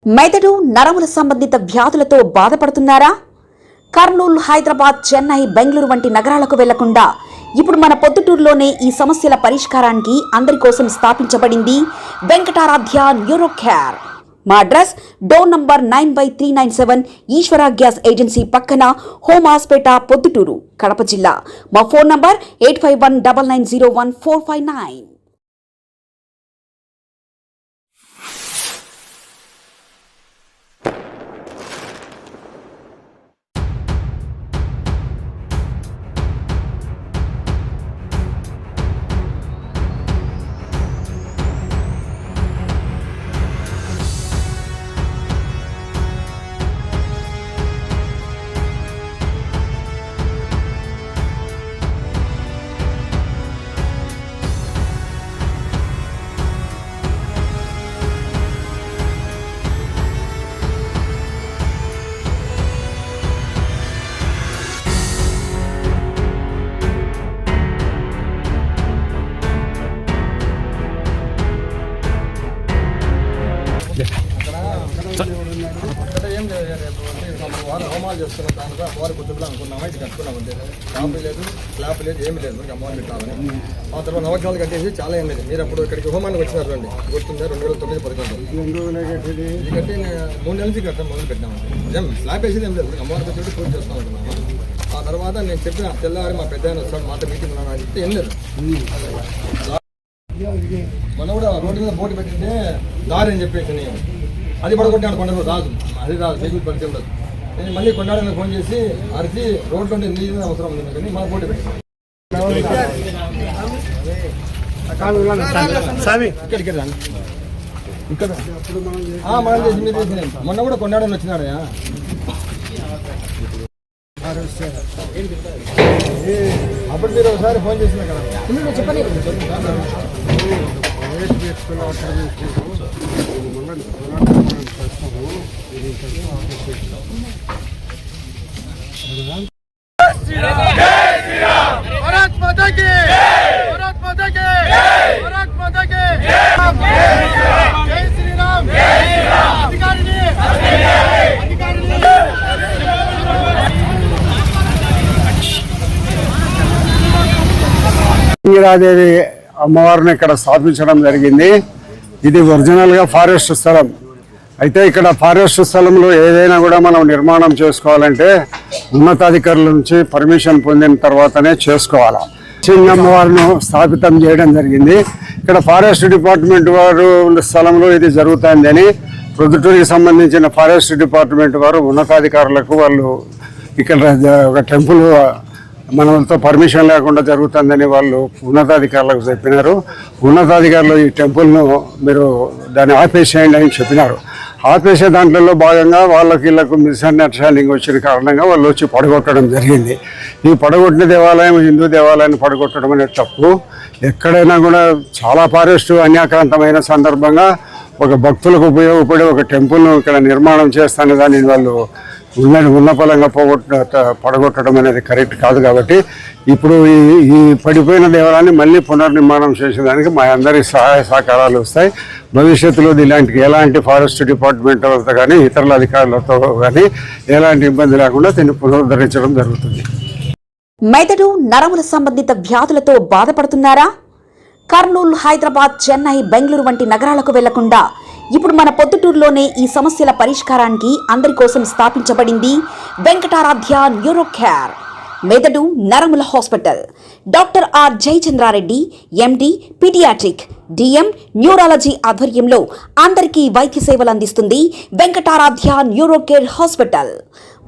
మెదడు నరముల సంబంధిత వ్యాధులతో బాధపడుతున్నారా? కర్నూలు, హైదరాబాద్, చెన్నై, బెంగళూరు వంటి నగరాలకు వెళ్లకుండా ఇప్పుడు మన పొద్దుటూరులోనే ఈ సమస్యల పరిష్కారానికి అందరి కోసం స్థాపించబడింది వెంకటారాధ్య న్యూరో కేర్. మా అడ్రస్ డోర్ నంబర్ 9/397 ఈశ్వర గ్యాస్ ఏజెన్సీ పక్కన, హోమ్ హాస్పేట, పొద్దుటూరు, కడప జిల్లా. మా ఫోన్ నంబర్ 8519901459. హోమాలు చేస్తున్నాం, దాని వారి కుటుంబంలో అనుకున్నామా, ఇది కట్టుకున్నామంటే షాపు లేదు, స్లాబ్ లేదు, ఏమి లేదు, మనకి అమ్మవారిని పెట్టామని. ఆ తర్వాత నవగ్రహాలు కట్టేసి చాలా ఏం లేదు. మీరు అప్పుడు ఇక్కడికి హోమానికి వచ్చినారు అండి, గుర్తుందా? 2009-11 ఇది కట్టి 3 నెలల నుంచి కట్టడం మొదలు పెట్టాము. ఏం స్లాబ్ వేసేది ఏం లేదు, అమ్మవారికి వచ్చి పూజ చేస్తాం అనుకున్నాము. ఆ తర్వాత నేను చెప్పిన తెల్లారి మా పెద్ద ఆయన వస్తాడు, మాట మీటింగ్ ఉన్నాను అని చెప్తే ఏం లేదు. మనం కూడా రోడ్డు మీద బోర్డు పెట్టింటే దారి అని చెప్పేసి అది పడగొట్టాను. కొండ రాదు, అది రాదు, వెహికల్ పరిచయం ఉండదు. నేను మళ్ళీ కొండాడని ఫోన్ చేసి అరిచి రోడ్లో నీళ్ళు అవసరం ఉంది కానీ మా పోటీ పెట్టాను. ఇక్కడ మనం చేసి మీరు చేసిన మొన్న కూడా కొండాడని వచ్చినాడయా. అప్పుడు మీరు ఒకసారి ఫోన్ చేసిన కదా ఇందిరాదేవి అమ్మవారిని ఇక్కడ స్థాపించడం జరిగింది. ఇది ఒరిజినల్గా ఫారెస్ట్ స్థలం. అయితే ఇక్కడ ఫారెస్ట్ స్థలంలో ఏదైనా కూడా మనం నిర్మాణం చేసుకోవాలంటే ఉన్నతాధికారుల నుంచి పర్మిషన్ పొందిన తర్వాతనే చేసుకోవాలి. చిన్న అమ్మవారిని స్థాపితం చేయడం జరిగింది. ఇక్కడ ఫారెస్ట్ డిపార్ట్మెంట్ వారు స్థలంలో ఇది జరుగుతుందని ప్రొద్దుటూరుకి సంబంధించిన ఫారెస్ట్ డిపార్ట్మెంట్ వారు ఉన్నతాధికారులకు వాళ్ళు ఇక్కడ ఒక టెంపుల్ మనతో పర్మిషన్ లేకుండా జరుగుతుందని వాళ్ళు ఉన్నతాధికారులకు చెప్పినారు. ఉన్నతాధికారులు ఈ టెంపుల్ను మీరు దాన్ని ఆపేసేయండి అని చెప్పినారు. ఆపేసే దాంట్లో భాగంగా వాళ్ళకి వీళ్ళకు మిస్అండర్స్టాండింగ్ వచ్చిన కారణంగా వాళ్ళు వచ్చి పడగొట్టడం జరిగింది. ఈ పడగొట్టిన దేవాలయం హిందూ దేవాలయాన్ని పడగొట్టడం అనేది తప్పు. ఎక్కడైనా కూడా చాలా ఫారెస్టు అన్యాక్రాంతమైన సందర్భంగా ఒక భక్తులకు ఉపయోగపడే ఒక టెంపుల్ను ఇక్కడ నిర్మాణం చేస్తానే దాన్ని వాళ్ళు ఉన్నపలంగా పడగొట్టడం అనేది కరెక్ట్ కాదు. కాబట్టి ఇప్పుడు ఈ పడిపోయిన దేవాలయాన్ని మళ్ళీ పునర్నిర్మాణం చేసేదానికి మా అందరి సహాయ సహకారాలు వస్తాయి. భవిష్యత్తులో ఇలాంటి ఎలాంటి ఫారెస్ట్ డిపార్ట్మెంట్ వాళ్ళతో కానీ ఇతరుల అధికారులతో కానీ ఎలాంటి ఇబ్బంది లేకుండా దీన్ని పునరుద్ధరించడం జరుగుతుంది. మెదడు నరముల సంబంధిత వ్యాధులతో బాధపడుతున్నారా? కర్నూలు, హైదరాబాద్, చెన్నై, బెంగళూరు వంటి నగరాలకు వెళ్లకుండా ఇప్పుడు మన పొద్దుటూరులోనే ఈ సమస్యల పరిష్కారానికి అందరి కోసం స్థాపించబడింది వెంకటారాధ్య న్యూరో కేర్. మెదడు నరముల hospital. Doctor R Jayachandra Reddy, MD, paediatric, DM, neurology ఆధ్వర్యంలో అందరికీ వైద్య సేవలు అందిస్తుంది వెంకటారాధ్య న్యూరో కేర్ హాస్పిటల్.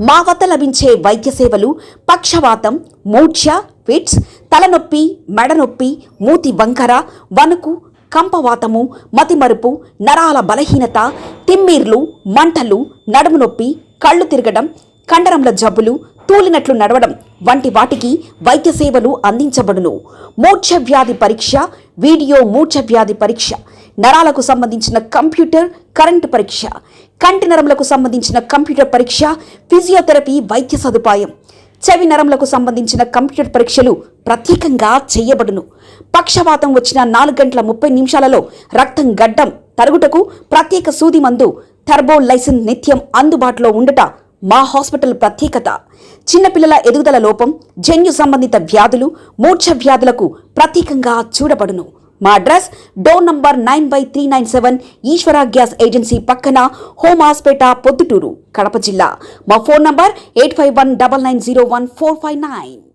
మా వద్ద లభించే వైద్య సేవలు పక్షవాతం, మూర్ఛ, ఫిట్స్, తలనొప్పి, మెడనొప్పి, మూతి వంకర, వణుకు, కంపవాతము, మతిమరుపు, నరాల బలహీనత, తిమ్మిర్లు, మంటలు, నడుము నొప్పి, కళ్ళు తిరగడం, కండరంల జబ్బులు, తూలినట్లు నడవడం వంటి వాటికి వైద్య సేవలు అందించబడును. మూర్ఛ వ్యాధి పరీక్ష, వీడియో మూర్ఛ వ్యాధి పరీక్ష, నరాలకు సంబంధించిన కంప్యూటర్ కరెంటు పరీక్ష, కంటి నరములకు సంబంధించిన కంప్యూటర్ పరీక్ష, ఫిజియోథెరపీ వైద్య సదుపాయం, చెవి నరములకు సంబంధించిన కంప్యూటర్ పరీక్షలు ప్రత్యేకంగా చేయబడును. పక్షవాతం వచ్చిన 4 గంటల 30 నిమిషాలలో రక్తం గడ్డం తరుగుటకు ప్రత్యేక సూది మందు టర్బో లైసెన్స్ నిత్యం అందుబాటులో ఉండట మా హాస్పిటల్ ప్రత్యేకత. చిన్నపిల్లల ఎదుగుదల లోపం, జన్యు సంబంధిత వ్యాధులు, మూర్ఛ వ్యాధులకు ప్రత్యేకంగా చూడబడును. మా అడ్రస్ డోర్ నంబర్ 9/397 ఈశ్వర గ్యాస్ ఏజెన్సీ పక్కన, హోమాస్పేట, పొద్దుటూరు, కడప జిల్లా. మా ఫోన్ నంబర్ 8519901459.